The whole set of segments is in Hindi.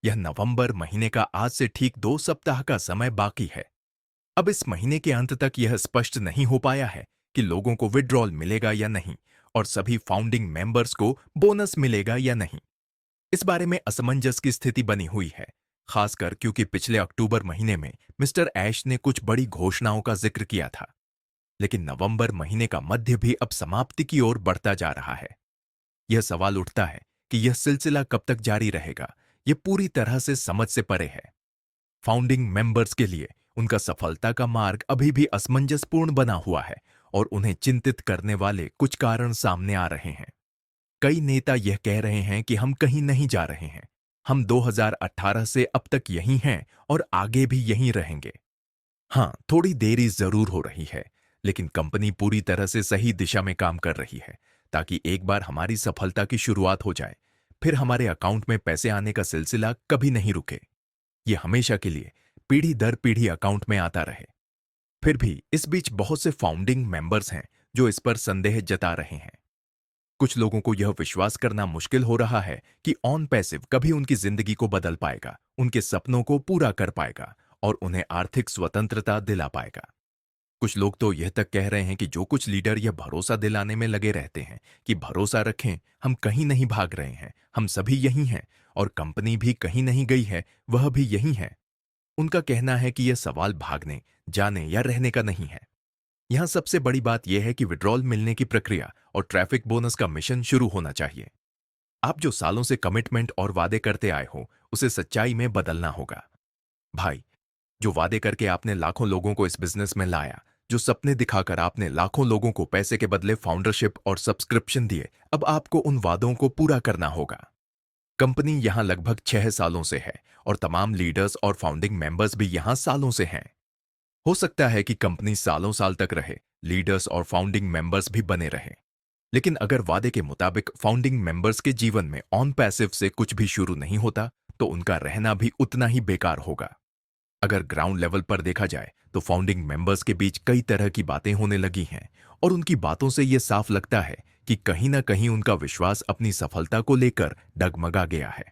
यह नवंबर महीने का आज से ठीक 2 सप्ताह का समय बाकी है। अब इस महीने के अंत तक यह स्पष्ट नहीं हो पाया है कि लोगों को विड्रॉल मिलेगा या नहीं और सभी फाउंडिंग मेंबर्स को बोनस मिलेगा या नहीं। इस बारे में असमंजस की स्थिति बनी हुई है, खासकर क्योंकि पिछले अक्टूबर महीने में मिस्टर ऐश ने कुछ बड़ी घोषणाओं का जिक्र किया था। लेकिन नवंबर महीने का मध्य भी अब समाप्ति की ओर बढ़ता जा रहा है। यह सवाल उठता है कि यह सिलसिला कब तक जारी रहेगा। यह पूरी तरह से समझ से परे है। फाउंडिंग मेंबर्स के लिए उनका सफलता का मार्ग अभी भी असमंजसपूर्ण बना हुआ है और उन्हें चिंतित करने वाले कुछ कारण सामने आ रहे हैं। कई नेता यह कह रहे हैं कि हम कहीं नहीं जा रहे हैं, हम 2018 से अब तक यहीं हैं और आगे भी यहीं रहेंगे। हाँ, थोड़ी देरी जरूर हो रही है, लेकिन कंपनी पूरी तरह से सही दिशा में काम कर रही है ताकि एक बार हमारी सफलता की शुरुआत हो जाए, फिर हमारे अकाउंट में पैसे आने का सिलसिला कभी नहीं रुके। ये हमेशा के लिए पीढ़ी दर पीढ़ी अकाउंट में आता रहे। फिर भी इस बीच बहुत से फाउंडिंग मेंबर्स हैं जो इस पर संदेह जता रहे हैं। कुछ लोगों को यह विश्वास करना मुश्किल हो रहा है कि ऑन पैसिव कभी उनकी जिंदगी को बदल पाएगा, उनके सपनों को पूरा कर पाएगा और उन्हें आर्थिक स्वतंत्रता दिला पाएगा। कुछ लोग तो यह तक कह रहे हैं कि जो कुछ लीडर यह भरोसा दिलाने में लगे रहते हैं कि भरोसा रखें, हम कहीं नहीं भाग रहे हैं, हम सभी यहीं हैं और कंपनी भी कहीं नहीं गई है, वह भी यहीं है। उनका कहना है कि यह सवाल भागने, जाने या रहने का नहीं है। यहां सबसे बड़ी बात यह है कि विड्रॉल मिलने की प्रक्रिया और ट्रैफिक बोनस का मिशन शुरू होना चाहिए। आप जो सालों से कमिटमेंट और वादे करते आए हो, उसे सच्चाई में बदलना होगा। भाई, जो वादे करके आपने लाखों लोगों को इस बिजनेस में लाया, जो सपने दिखाकर आपने लाखों लोगों को पैसे के बदले फाउंडरशिप और सब्सक्रिप्शन दिए, अब आपको उन वादों को पूरा करना होगा। कंपनी यहां लगभग 6 सालों से है और तमाम लीडर्स और फाउंडिंग मेंबर्स भी यहां सालों से हैं। हो सकता है कि कंपनी सालों साल तक रहे, लीडर्स और फाउंडिंग मेंबर्स भी बने रहें। लेकिन अगर वादे के मुताबिक फाउंडिंग मेंबर्स के जीवन में ऑन पैसिव से कुछ भी शुरू नहीं होता, तो उनका रहना भी उतना ही बेकार होगा। अगर ग्राउंड लेवल पर देखा जाए तो फाउंडिंग मेंबर्स के बीच कई तरह की बातें होने लगी हैं और उनकी बातों से यह साफ लगता है कि कहीं ना कहीं उनका विश्वास अपनी सफलता को लेकर डगमगा गया है।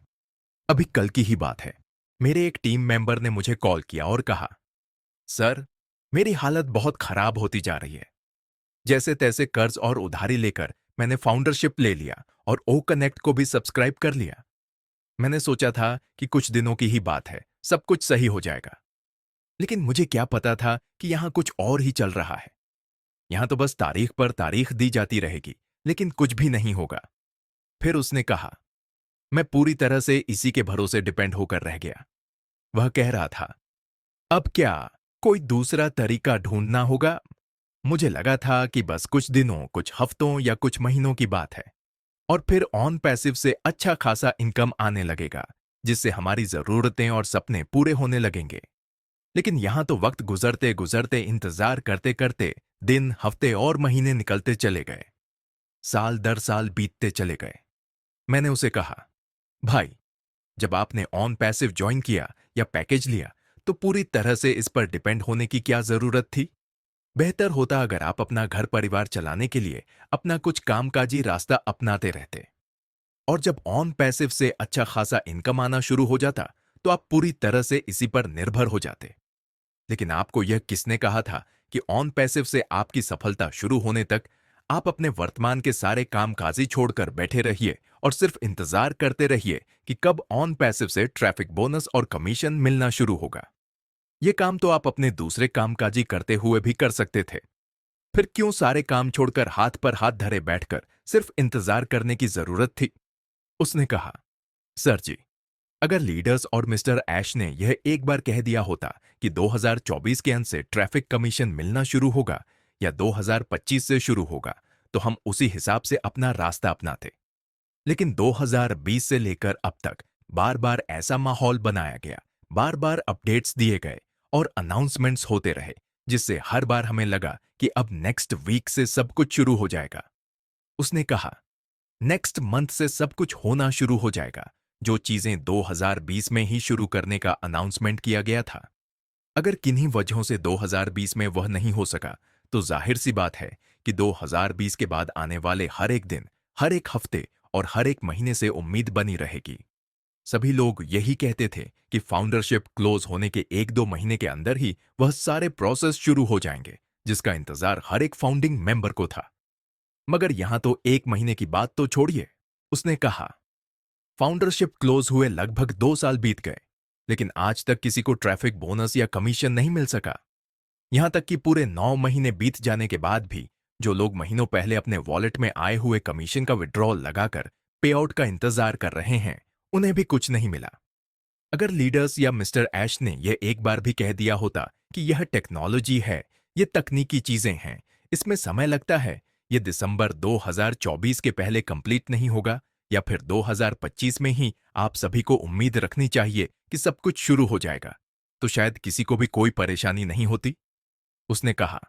अभी कल की ही बात है, मेरे एक टीम मेंबर ने मुझे कॉल किया और कहा, सर, मेरी हालत बहुत खराब होती जा रही है। जैसे तैसे कर्ज और उधारी लेकर मैंने फाउंडरशिप ले लिया और ओ कनेक्ट को भी सब्सक्राइब कर लिया। मैंने सोचा था कि कुछ दिनों की ही बात है, सब कुछ सही हो जाएगा। लेकिन मुझे क्या पता था कि यहां कुछ और ही चल रहा है। यहां तो बस तारीख पर तारीख दी जाती रहेगी, लेकिन कुछ भी नहीं होगा। फिर उसने कहा, मैं पूरी तरह से इसी के भरोसे डिपेंड होकर रह गया। वह कह रहा था, अब क्या, कोई दूसरा तरीका ढूंढना होगा। मुझे लगा था कि बस कुछ दिनों, कुछ हफ्तों या कुछ महीनों की बात है और फिर ऑन पैसिव से अच्छा खासा इनकम आने लगेगा, जिससे हमारी जरूरतें और सपने पूरे होने लगेंगे। लेकिन यहां तो वक्त गुजरते गुजरते, इंतजार करते करते दिन, हफ्ते और महीने निकलते चले गए। साल दर साल बीतते चले गए। मैंने उसे कहा, भाई, जब आपने ऑन पैसिव ज्वाइन किया या पैकेज लिया, तो पूरी तरह से इस पर डिपेंड होने की क्या जरूरत थी। बेहतर होता अगर आप अपना घर परिवार चलाने के लिए अपना कुछ कामकाजी रास्ता अपनाते रहते। और जब ऑन पैसिव से अच्छा खासा इनकम आना शुरू हो जाता, तो आप पूरी तरह से इसी पर निर्भर हो जाते। लेकिन आपको यह किसने कहा था कि ऑन पैसिव से आपकी सफलता शुरू होने तक आप अपने वर्तमान के सारे कामकाजी छोड़कर बैठे रहिए और सिर्फ इंतजार करते रहिए कि कब ऑन पैसिव से ट्रैफिक बोनस और कमीशन मिलना शुरू होगा। यह काम तो आप अपने दूसरे कामकाजी करते हुए भी कर सकते थे। फिर क्यों सारे काम छोड़कर हाथ पर हाथ धरे बैठकर सिर्फ इंतजार करने की जरूरत थी। उसने कहा, सर जी, अगर लीडर्स और मिस्टर ऐश ने यह एक बार कह दिया होता कि 2024 के अंत से ट्रैफिक कमीशन मिलना शुरू होगा या 2025 से शुरू होगा, तो हम उसी हिसाब से अपना रास्ता अपनाते। लेकिन 2020 से लेकर अब तक बार बार ऐसा माहौल बनाया गया, बार बार अपडेट्स दिए गए और अनाउंसमेंट्स होते रहे, जिससे हर बार हमें लगा कि अब नेक्स्ट वीक से सब कुछ शुरू हो जाएगा। उसने कहा, नेक्स्ट मंथ से सब कुछ होना शुरू हो जाएगा, जो चीजें 2020 में ही शुरू करने का अनाउंसमेंट किया गया था। अगर किन्हीं वजहों से 2020 में वह नहीं हो सका, तो जाहिर सी बात है कि 2020 के बाद आने वाले हर एक दिन, हर एक हफ्ते और हर एक महीने से उम्मीद बनी रहेगी। सभी लोग यही कहते थे कि फाउंडरशिप क्लोज होने के 1-2 महीने के अंदर ही वह सारे प्रोसेस शुरू हो जाएंगे, जिसका इंतजार हर एक फाउंडिंग मेंबर को था। मगर यहां तो 1 महीने की बात तो छोड़िए, उसने कहा। फाउंडरशिप क्लोज हुए लगभग 2 साल बीत गए, लेकिन आज तक किसी को ट्रैफिक बोनस या कमीशन नहीं मिल सका। यहां तक कि पूरे 9 महीने बीत जाने के बाद भी जो लोग महीनों पहले अपने वॉलेट में आए हुए कमीशन का विड्रॉल लगाकर पे आउट का इंतजार कर रहे हैं, उन्हें भी कुछ नहीं मिला। अगर लीडर्स या मिस्टर ऐश ने यह एक बार भी कह दिया होता कि यह टेक्नोलॉजी है, ये तकनीकी चीजें हैं, इसमें समय लगता है, ये दिसंबर 2024 के पहले कंप्लीट नहीं होगा, या फिर 2025 में ही आप सभी को उम्मीद रखनी चाहिए कि सब कुछ शुरू हो जाएगा, तो शायद किसी को भी कोई परेशानी नहीं होती। उसने कहा,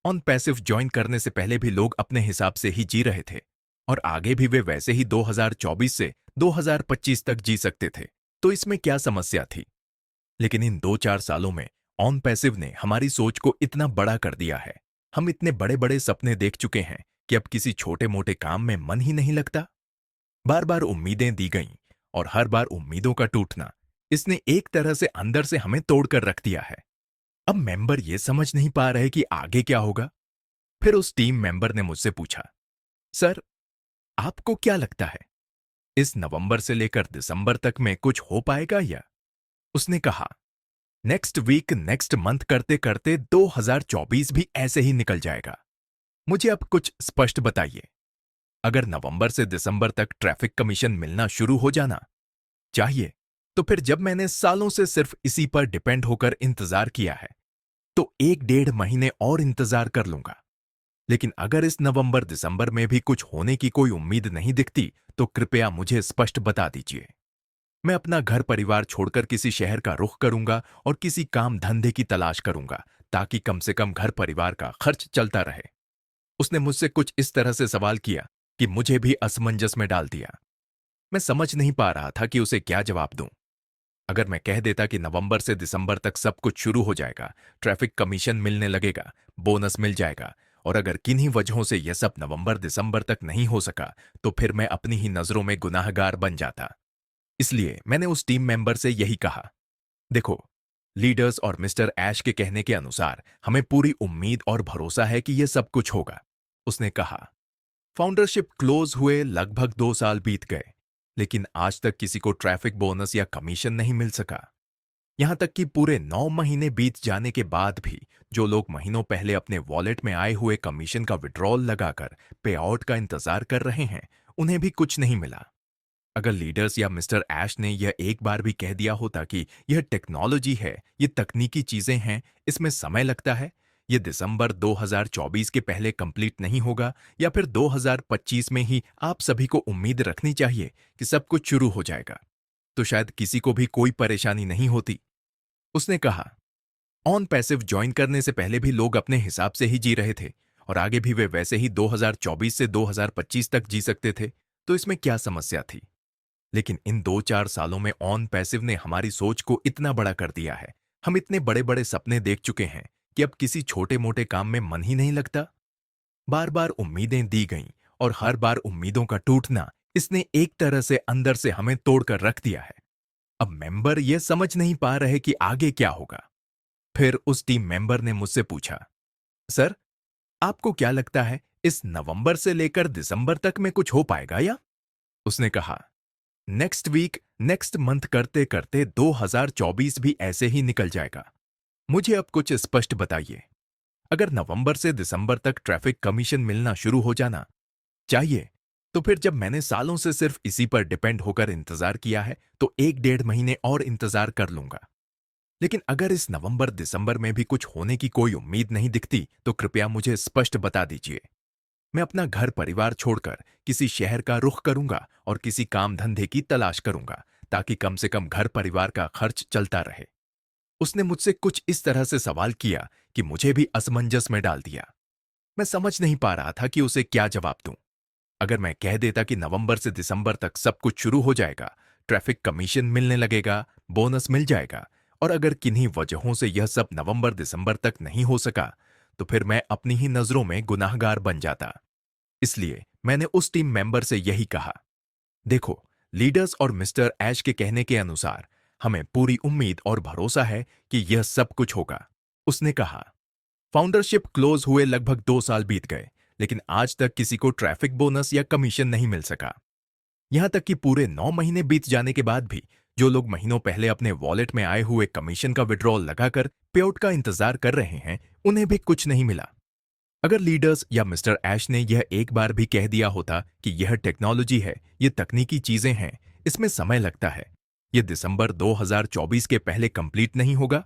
ऑन पैसिव ज्वाइन करने से पहले भी लोग अपने हिसाब से ही जी रहे थे, और आगे भी वे वैसे ही 2024 से 2025 तक जी सकते थे, तो इसमें क्या समस्या थी। लेकिन इन 2-4 सालों में ऑन पैसिव ने हमारी सोच को इतना बड़ा कर दिया है। हम इतने बड़े बड़े सपने देख चुके हैं कि अब किसी छोटे मोटे काम में मन ही नहीं लगता। बार बार उम्मीदें दी गईं, और हर बार उम्मीदों का टूटना, इसने एक तरह से अंदर से हमें तोड़कर रख दिया है। अब मेंबर ये समझ नहीं पा रहे कि आगे क्या होगा। फिर उस टीम मेंबर ने मुझसे पूछा, सर, आपको क्या लगता है, इस नवंबर से लेकर दिसंबर तक में कुछ हो पाएगा या? उसने कहा, नेक्स्ट वीक नेक्स्ट मंथ करते करते 2024 भी ऐसे ही निकल जाएगा। मुझे अब कुछ स्पष्ट बताइए। अगर नवंबर से दिसंबर तक ट्रैफिक कमीशन मिलना शुरू हो जाना चाहिए, तो फिर जब मैंने सालों से सिर्फ इसी पर डिपेंड होकर इंतजार किया है, तो 1-1.5 महीने और इंतजार कर लूंगा। लेकिन अगर इस नवंबर दिसंबर में भी कुछ होने की कोई उम्मीद नहीं दिखती, तो कृपया मुझे स्पष्ट बता दीजिए। मैं अपना घर परिवार छोड़कर किसी शहर का रुख करूंगा और किसी काम धंधे की तलाश करूंगा, ताकि कम से कम घर परिवार का खर्च चलता रहे। उसने मुझसे कुछ इस तरह से सवाल किया कि मुझे भी असमंजस में डाल दिया। मैं समझ नहीं पा रहा था कि उसे क्या जवाब दूं। अगर मैं कह देता कि नवंबर से दिसंबर तक सब कुछ शुरू हो जाएगा, ट्रैफिक कमीशन मिलने लगेगा, बोनस मिल जाएगा, और अगर किन्हीं वजहों से यह सब नवंबर दिसंबर तक नहीं हो सका, तो फिर मैं अपनी ही नजरों में गुनाहगार बन जाता। इसलिए मैंने उस टीम मेंबर से यही कहा, देखो, लीडर्स और मिस्टर ऐश के कहने के अनुसार हमें पूरी उम्मीद और भरोसा है कि यह सब कुछ होगा। उसने कहा, फाउंडरशिप क्लोज हुए लगभग 2 साल बीत गए, लेकिन आज तक किसी को ट्रैफिक बोनस या कमीशन नहीं मिल सका। यहां तक कि पूरे 9 महीने बीत जाने के बाद भी जो लोग महीनों पहले अपने वॉलेट में आए हुए कमीशन का विड्रॉल लगाकर पे आउट का इंतजार कर रहे हैं, उन्हें भी कुछ नहीं मिला। अगर लीडर्स या मिस्टर ऐश ने यह एक बार भी कह दिया होता कि यह टेक्नोलॉजी है, ये तकनीकी चीजें हैं, इसमें समय लगता है, ये दिसंबर 2024 के पहले कंप्लीट नहीं होगा, या फिर 2025 में ही आप सभी को उम्मीद रखनी चाहिए कि सब कुछ शुरू हो जाएगा, तो शायद किसी को भी कोई परेशानी नहीं होती। उसने कहा, ऑन पैसिव ज्वाइन करने से पहले भी लोग अपने हिसाब से ही जी रहे थे, और आगे भी वे वैसे ही 2024 से 2025 तक जी सकते थे, तो इसमें क्या समस्या थी। लेकिन इन 2-4 सालों में ऑन पैसिव ने हमारी सोच को इतना बड़ा कर दिया है। हम इतने बड़े बड़े सपने देख चुके हैं कि अब किसी छोटे मोटे काम में मन ही नहीं लगता। बार बार उम्मीदें दी गईं, और हर बार उम्मीदों का टूटना, इसने एक तरह से अंदर से हमें तोड़कर रख दिया है। अब मेंबर ये समझ नहीं पा रहे कि आगे क्या होगा। फिर उस टीम मेंबर ने मुझसे पूछा, सर, आपको क्या लगता है, इस नवंबर से लेकर दिसंबर तक में कुछ हो पाएगा या? उसने कहा, नेक्स्ट वीक नेक्स्ट मंथ करते करते 2024 भी ऐसे ही निकल जाएगा। मुझे अब कुछ स्पष्ट बताइए। अगर नवंबर से दिसंबर तक ट्रैफिक कमीशन मिलना शुरू हो जाना चाहिए, तो फिर जब मैंने सालों से सिर्फ इसी पर डिपेंड होकर इंतजार किया है, तो 1-1.5 महीने और इंतजार कर लूंगा। लेकिन अगर इस नवंबर दिसंबर में भी कुछ होने की कोई उम्मीद नहीं दिखती, तो कृपया मुझे स्पष्ट बता दीजिए। मैं अपना घर परिवार छोड़कर किसी शहर का रुख करूंगा और किसी काम धंधे की तलाश करूंगा, ताकि कम से कम घर परिवार का खर्च चलता रहे। उसने मुझसे कुछ इस तरह से सवाल किया कि मुझे भी असमंजस में डाल दिया। मैं समझ नहीं पा रहा था कि उसे क्या जवाब दूं। अगर मैं कह देता कि नवंबर से दिसंबर तक सब कुछ शुरू हो जाएगा, ट्रैफिक कमीशन मिलने लगेगा, बोनस मिल जाएगा, और अगर किन्हीं वजहों से यह सब नवंबर दिसंबर तक नहीं हो सका, तो फिर मैं अपनी ही नजरों में गुनाहगार बन जाता। इसलिए मैंने उस टीम मेंबर से यही कहा, देखो, लीडर्स और मिस्टर ऐश के कहने के अनुसार हमें पूरी उम्मीद और भरोसा है कि यह सब कुछ होगा, उसने कहा। फाउंडरशिप क्लोज हुए लगभग 2 साल बीत गए, लेकिन आज तक किसी को ट्रैफिक बोनस या कमीशन नहीं मिल सका। यहां तक कि पूरे 9 महीने बीत जाने के बाद भी जो लोग महीनों पहले अपने वॉलेट में आए हुए कमीशन का विड्रॉल लगाकर पेआउट का इंतजार कर रहे हैं, उन्हें भी कुछ नहीं मिला। अगर लीडर्स या मिस्टर ऐश ने यह एक बार भी कह दिया होता कि यह टेक्नोलॉजी है, ये तकनीकी चीजें हैं, इसमें समय लगता है, ये दिसंबर 2024 के पहले कंप्लीट नहीं होगा,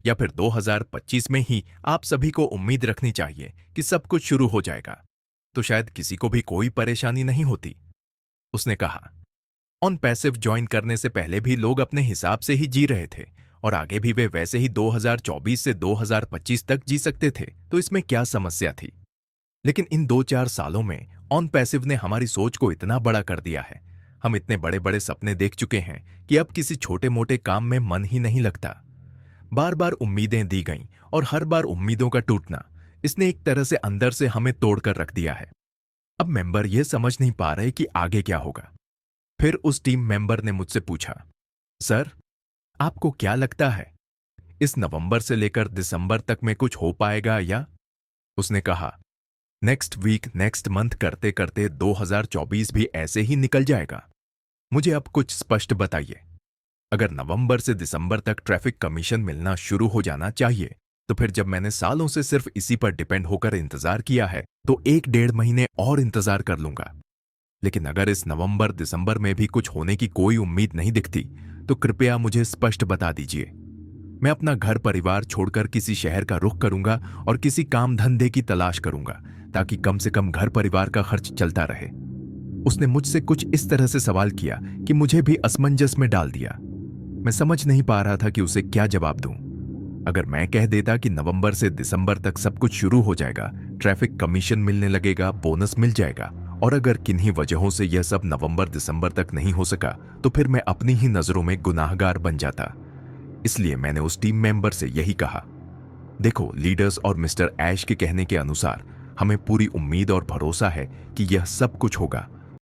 या फिर 2025 में ही आप सभी को उम्मीद रखनी चाहिए कि सब कुछ शुरू हो जाएगा, तो शायद किसी को भी कोई परेशानी नहीं होती, उसने कहा। ऑन पैसिव ज्वाइन करने से पहले भी लोग अपने हिसाब से ही जी रहे थे और आगे भी वे वैसे ही 2024 से 2025 तक जी सकते थे, तो इसमें क्या समस्या थी। लेकिन इन 2-4 सालों में ऑन पैसिव ने हमारी सोच को इतना बड़ा कर दिया है, हम इतने बड़े बड़े सपने देख चुके हैं कि अब किसी छोटे मोटे काम में मन ही नहीं लगता। बार बार उम्मीदें दी गईं और हर बार उम्मीदों का टूटना, इसने एक तरह से अंदर से हमें तोड़कर रख दिया है। अब मेंबर यह समझ नहीं पा रहे कि आगे क्या होगा। फिर उस टीम मेंबर ने मुझसे पूछा, सर, आपको क्या लगता है, इस नवंबर से लेकर दिसंबर तक में कुछ हो पाएगा या? उसने कहा, नेक्स्ट वीक नेक्स्ट मंथ करते करते 2024 भी ऐसे ही निकल जाएगा। मुझे अब कुछ स्पष्ट बताइए। अगर नवंबर से दिसंबर तक ट्रैफिक कमीशन मिलना शुरू हो जाना चाहिए, तो फिर जब मैंने सालों से सिर्फ इसी पर डिपेंड होकर इंतजार किया है, तो 1-1.5 महीने और इंतजार कर लूंगा। लेकिन अगर इस नवंबर दिसंबर में भी कुछ होने की कोई उम्मीद नहीं दिखती, तो कृपया मुझे स्पष्ट बता दीजिए। मैं अपना घर परिवार छोड़कर किसी शहर का रुख करूंगा और किसी काम धंधे की तलाश करूंगा, ताकि कम से कम घर परिवार का खर्च चलता रहे। उसने मुझसे कुछ इस तरह से सवाल किया कि मुझे भी असमंजस में डाल दिया। मैं समझ नहीं पा रहा था कि उसे क्या जवाब दूं। अगर मैं कह देता कि नवंबर से दिसंबर तक सब कुछ शुरू हो जाएगा, ट्रैफिक कमीशन मिलने लगेगा, बोनस मिल जाएगा, और अगर किन्हीं वजहों से यह सब नवंबर दिसंबर तक नहीं हो सका, तो फिर मैं अपनी ही नजरों में गुनाहगार बन जाता। इसलिए मैंने उस टीम मेंबर से यही कहा, देखो, लीडर्स और मिस्टर ऐश के कहने के अनुसार हमें पूरी उम्मीद और भरोसा है कि यह सब कुछ होगा,